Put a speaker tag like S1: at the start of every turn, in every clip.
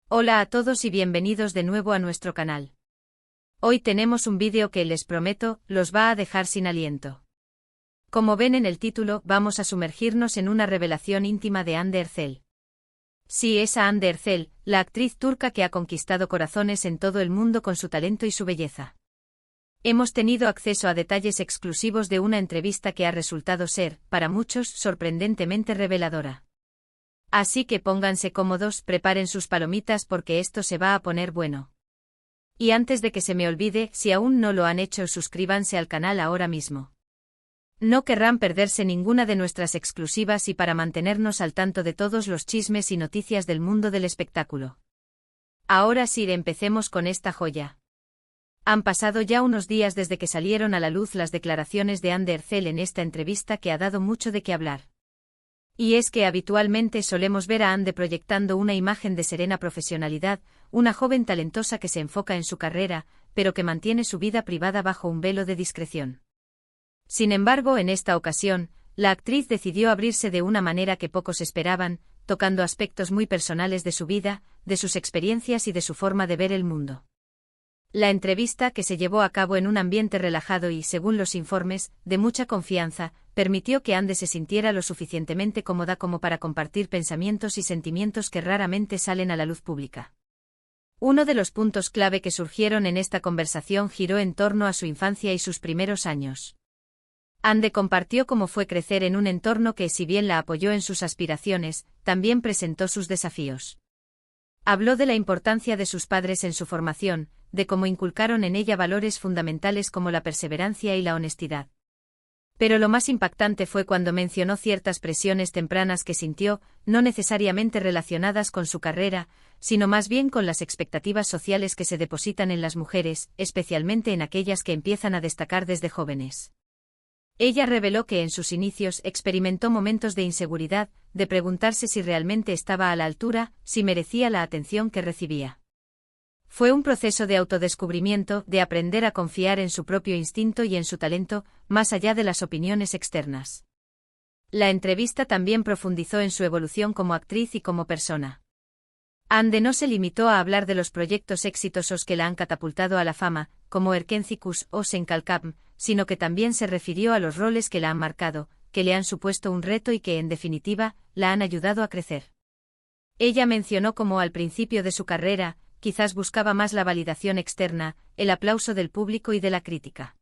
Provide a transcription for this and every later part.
S1: Hola a todos y bienvenidos de nuevo a nuestro canal. Hoy tenemos un vídeo que, les prometo, los va a dejar sin aliento. Como ven en el título, vamos a sumergirnos en una revelación íntima de Hande Erçel. Sí, esa Hande Erçel, la actriz turca que ha conquistado corazones en todo el mundo con su talento y su belleza. Hemos tenido acceso a detalles exclusivos de una entrevista que ha resultado ser, para muchos, sorprendentemente reveladora. Así que pónganse cómodos, preparen sus palomitas porque esto se va a poner bueno. Y antes de que se me olvide, si aún no lo han hecho, suscríbanse al canal ahora mismo. No querrán perderse ninguna de nuestras exclusivas y para mantenernos al tanto de todos los chismes y noticias del mundo del espectáculo. Ahora sí, empecemos con esta joya. Han pasado ya unos días desde que salieron a la luz las declaraciones de Hande Erçel en esta entrevista que ha dado mucho de qué hablar. Y es que habitualmente solemos ver a Hande proyectando una imagen de serena profesionalidad, una joven talentosa que se enfoca en su carrera, pero que mantiene su vida privada bajo un velo de discreción. Sin embargo, en esta ocasión, la actriz decidió abrirse de una manera que pocos esperaban, tocando aspectos muy personales de su vida, de sus experiencias y de su forma de ver el mundo. La entrevista, que se llevó a cabo en un ambiente relajado y, según los informes, de mucha confianza, permitió que Hande se sintiera lo suficientemente cómoda como para compartir pensamientos y sentimientos que raramente salen a la luz pública. Uno de los puntos clave que surgieron en esta conversación giró en torno a su infancia y sus primeros años. Hande compartió cómo fue crecer en un entorno que, si bien la apoyó en sus aspiraciones, también presentó sus desafíos. Habló de la importancia de sus padres en su formación, de cómo inculcaron en ella valores fundamentales como la perseverancia y la honestidad. Pero lo más impactante fue cuando mencionó ciertas presiones tempranas que sintió, no necesariamente relacionadas con su carrera, sino más bien con las expectativas sociales que se depositan en las mujeres, especialmente en aquellas que empiezan a destacar desde jóvenes. Ella reveló que en sus inicios experimentó momentos de inseguridad, de preguntarse si realmente estaba a la altura, si merecía la atención que recibía. Fue un proceso de autodescubrimiento, de aprender a confiar en su propio instinto y en su talento, más allá de las opiniones externas. La entrevista también profundizó en su evolución como actriz y como persona. Hande no se limitó a hablar de los proyectos exitosos que la han catapultado a la fama, como Erkencikus o Senkalkapm, sino que también se refirió a los roles que la han marcado, que le han supuesto un reto y que, en definitiva, la han ayudado a crecer. Ella mencionó cómo al principio de su carrera, quizás buscaba más la validación externa, el aplauso del público y de la crítica.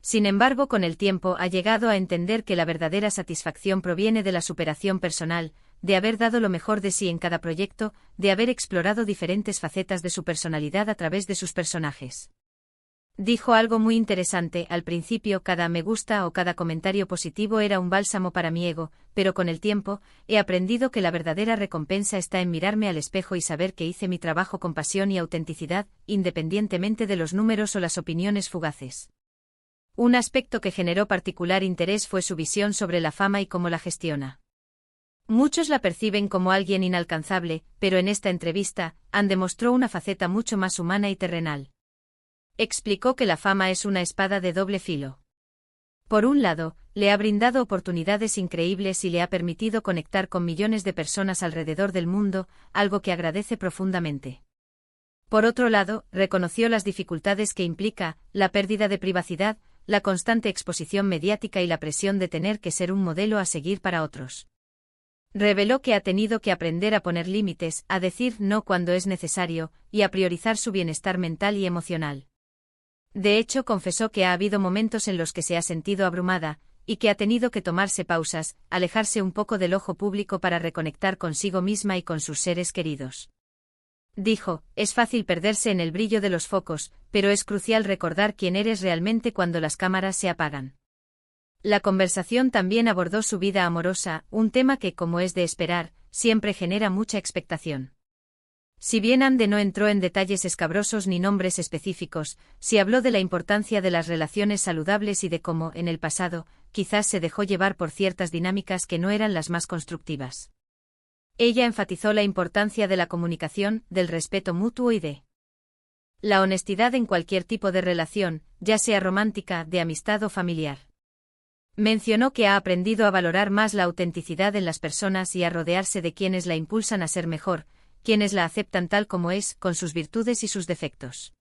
S1: Sin embargo, con el tiempo ha llegado a entender que la verdadera satisfacción proviene de la superación personal, de haber dado lo mejor de sí en cada proyecto, de haber explorado diferentes facetas de su personalidad a través de sus personajes. Dijo algo muy interesante: al principio cada me gusta o cada comentario positivo era un bálsamo para mi ego, pero con el tiempo, he aprendido que la verdadera recompensa está en mirarme al espejo y saber que hice mi trabajo con pasión y autenticidad, independientemente de los números o las opiniones fugaces. Un aspecto que generó particular interés fue su visión sobre la fama y cómo la gestiona. Muchos la perciben como alguien inalcanzable, pero en esta entrevista, Hande mostró una faceta mucho más humana y terrenal. Explicó que la fama es una espada de doble filo. Por un lado, le ha brindado oportunidades increíbles y le ha permitido conectar con millones de personas alrededor del mundo, algo que agradece profundamente. Por otro lado, reconoció las dificultades que implica, la pérdida de privacidad, la constante exposición mediática y la presión de tener que ser un modelo a seguir para otros. Reveló que ha tenido que aprender a poner límites, a decir no cuando es necesario, y a priorizar su bienestar mental y emocional. De hecho, confesó que ha habido momentos en los que se ha sentido abrumada, y que ha tenido que tomarse pausas, alejarse un poco del ojo público para reconectar consigo misma y con sus seres queridos. Dijo: es fácil perderse en el brillo de los focos, pero es crucial recordar quién eres realmente cuando las cámaras se apagan. La conversación también abordó su vida amorosa, un tema que, como es de esperar, siempre genera mucha expectación. Si bien Hande no entró en detalles escabrosos ni nombres específicos, sí habló de la importancia de las relaciones saludables y de cómo, en el pasado, quizás se dejó llevar por ciertas dinámicas que no eran las más constructivas. Ella enfatizó la importancia de la comunicación, del respeto mutuo y de la honestidad en cualquier tipo de relación, ya sea romántica, de amistad o familiar. Mencionó que ha aprendido a valorar más la autenticidad en las personas y a rodearse de quienes la impulsan a ser mejor, quienes la aceptan tal como es, con sus virtudes y sus defectos.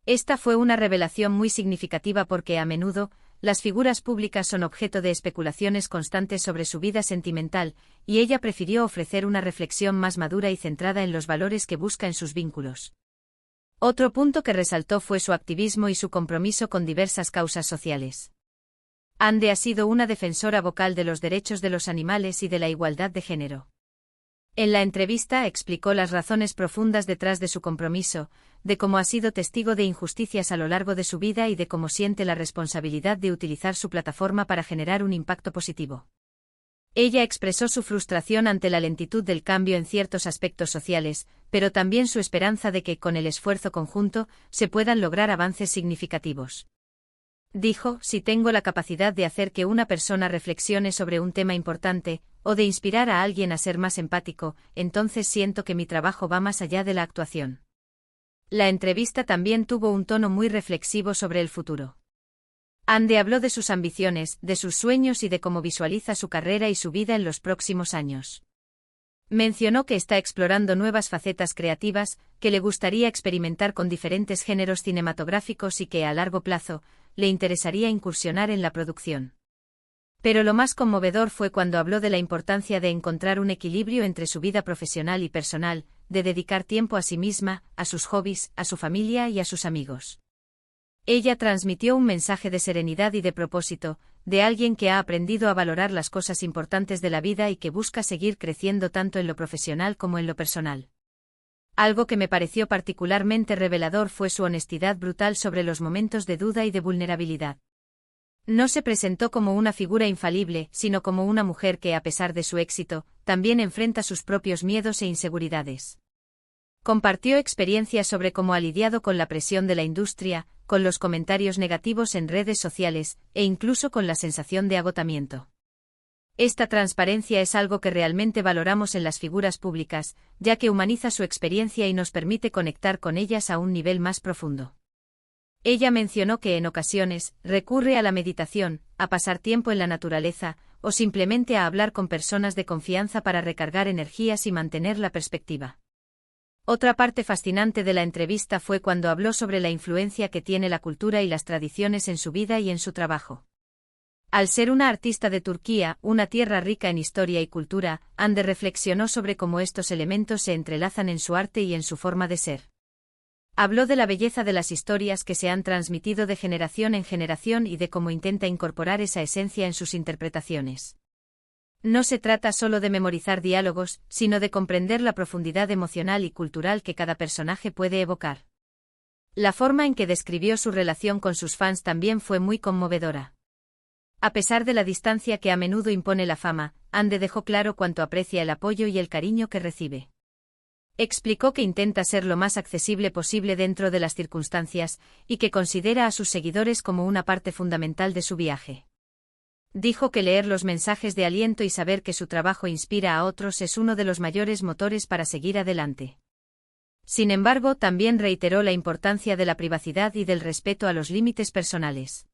S1: Esta fue una revelación muy significativa porque a menudo, las figuras públicas son objeto de especulaciones constantes sobre su vida sentimental, y ella prefirió ofrecer una reflexión más madura y centrada en los valores que busca en sus vínculos. Otro punto que resaltó fue su activismo y su compromiso con diversas causas sociales. Ande ha sido una defensora vocal de los derechos de los animales y de la igualdad de género. En la entrevista explicó las razones profundas detrás de su compromiso, de cómo ha sido testigo de injusticias a lo largo de su vida y de cómo siente la responsabilidad de utilizar su plataforma para generar un impacto positivo. Ella expresó su frustración ante la lentitud del cambio en ciertos aspectos sociales, pero también su esperanza de que, con el esfuerzo conjunto, se puedan lograr avances significativos. Dijo: si tengo la capacidad de hacer que una persona reflexione sobre un tema importante, o de inspirar a alguien a ser más empático, entonces siento que mi trabajo va más allá de la actuación. La entrevista también tuvo un tono muy reflexivo sobre el futuro. Ande habló de sus ambiciones, de sus sueños y de cómo visualiza su carrera y su vida en los próximos años. Mencionó que está explorando nuevas facetas creativas, que le gustaría experimentar con diferentes géneros cinematográficos y que, a largo plazo, le interesaría incursionar en la producción. Pero lo más conmovedor fue cuando habló de la importancia de encontrar un equilibrio entre su vida profesional y personal, de dedicar tiempo a sí misma, a sus hobbies, a su familia y a sus amigos. Ella transmitió un mensaje de serenidad y de propósito, de alguien que ha aprendido a valorar las cosas importantes de la vida y que busca seguir creciendo tanto en lo profesional como en lo personal. Algo que me pareció particularmente revelador fue su honestidad brutal sobre los momentos de duda y de vulnerabilidad. No se presentó como una figura infalible, sino como una mujer que, a pesar de su éxito, también enfrenta sus propios miedos e inseguridades. Compartió experiencias sobre cómo ha lidiado con la presión de la industria, con los comentarios negativos en redes sociales, e incluso con la sensación de agotamiento. Esta transparencia es algo que realmente valoramos en las figuras públicas, ya que humaniza su experiencia y nos permite conectar con ellas a un nivel más profundo. Ella mencionó que en ocasiones recurre a la meditación, a pasar tiempo en la naturaleza, o simplemente a hablar con personas de confianza para recargar energías y mantener la perspectiva. Otra parte fascinante de la entrevista fue cuando habló sobre la influencia que tiene la cultura y las tradiciones en su vida y en su trabajo. Al ser una artista de Turquía, una tierra rica en historia y cultura, Ande reflexionó sobre cómo estos elementos se entrelazan en su arte y en su forma de ser. Habló de la belleza de las historias que se han transmitido de generación en generación y de cómo intenta incorporar esa esencia en sus interpretaciones. No se trata solo de memorizar diálogos, sino de comprender la profundidad emocional y cultural que cada personaje puede evocar. La forma en que describió su relación con sus fans también fue muy conmovedora. A pesar de la distancia que a menudo impone la fama, Ande dejó claro cuánto aprecia el apoyo y el cariño que recibe. Explicó que intenta ser lo más accesible posible dentro de las circunstancias, y que considera a sus seguidores como una parte fundamental de su viaje. Dijo que leer los mensajes de aliento y saber que su trabajo inspira a otros es uno de los mayores motores para seguir adelante. Sin embargo, también reiteró la importancia de la privacidad y del respeto a los límites personales.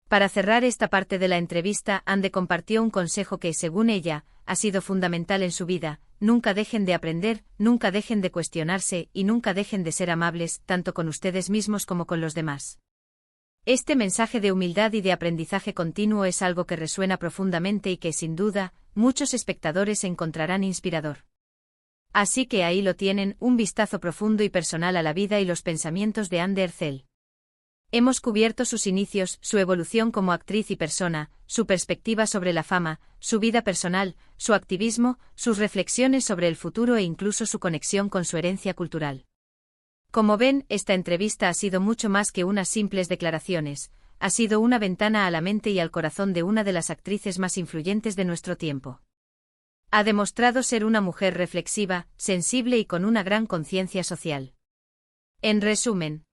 S1: Para cerrar esta parte de la entrevista, Ande compartió un consejo que, según ella, ha sido fundamental en su vida: nunca dejen de aprender, nunca dejen de cuestionarse y nunca dejen de ser amables, tanto con ustedes mismos como con los demás. Este mensaje de humildad y de aprendizaje continuo es algo que resuena profundamente y que, sin duda, muchos espectadores encontrarán inspirador. Así que ahí lo tienen, un vistazo profundo y personal a la vida y los pensamientos de Ande Erçel. Hemos cubierto sus inicios, su evolución como actriz y persona, su perspectiva sobre la fama, su vida personal, su activismo, sus reflexiones sobre el futuro e incluso su conexión con su herencia cultural. Como ven, esta entrevista ha sido mucho más que unas simples declaraciones, ha sido una ventana a la mente y al corazón de una de las actrices más influyentes de nuestro tiempo. Ha demostrado ser una mujer reflexiva, sensible y con una gran conciencia social. En resumen,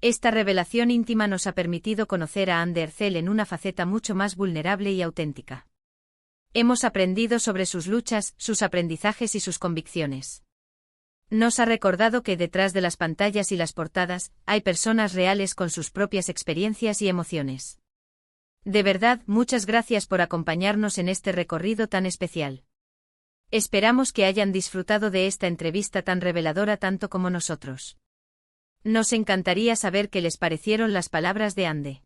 S1: esta revelación íntima nos ha permitido conocer a Ande Erçel en una faceta mucho más vulnerable y auténtica. Hemos aprendido sobre sus luchas, sus aprendizajes y sus convicciones. Nos ha recordado que detrás de las pantallas y las portadas, hay personas reales con sus propias experiencias y emociones. De verdad, muchas gracias por acompañarnos en este recorrido tan especial. Esperamos que hayan disfrutado de esta entrevista tan reveladora tanto como nosotros. Nos encantaría saber qué les parecieron las palabras de Ande.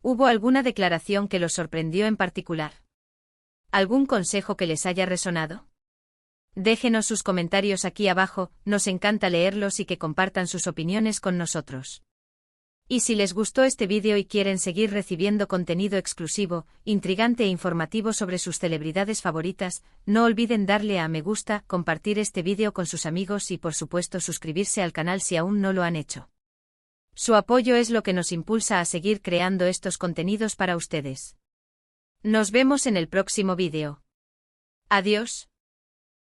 S1: ¿Hubo alguna declaración que los sorprendió en particular? ¿Algún consejo que les haya resonado? Déjenos sus comentarios aquí abajo, nos encanta leerlos y que compartan sus opiniones con nosotros. Y si les gustó este vídeo y quieren seguir recibiendo contenido exclusivo, intrigante e informativo sobre sus celebridades favoritas, no olviden darle a me gusta, compartir este vídeo con sus amigos y por supuesto suscribirse al canal si aún no lo han hecho. Su apoyo es lo que nos impulsa a seguir creando estos contenidos para ustedes. Nos vemos en el próximo vídeo. Adiós.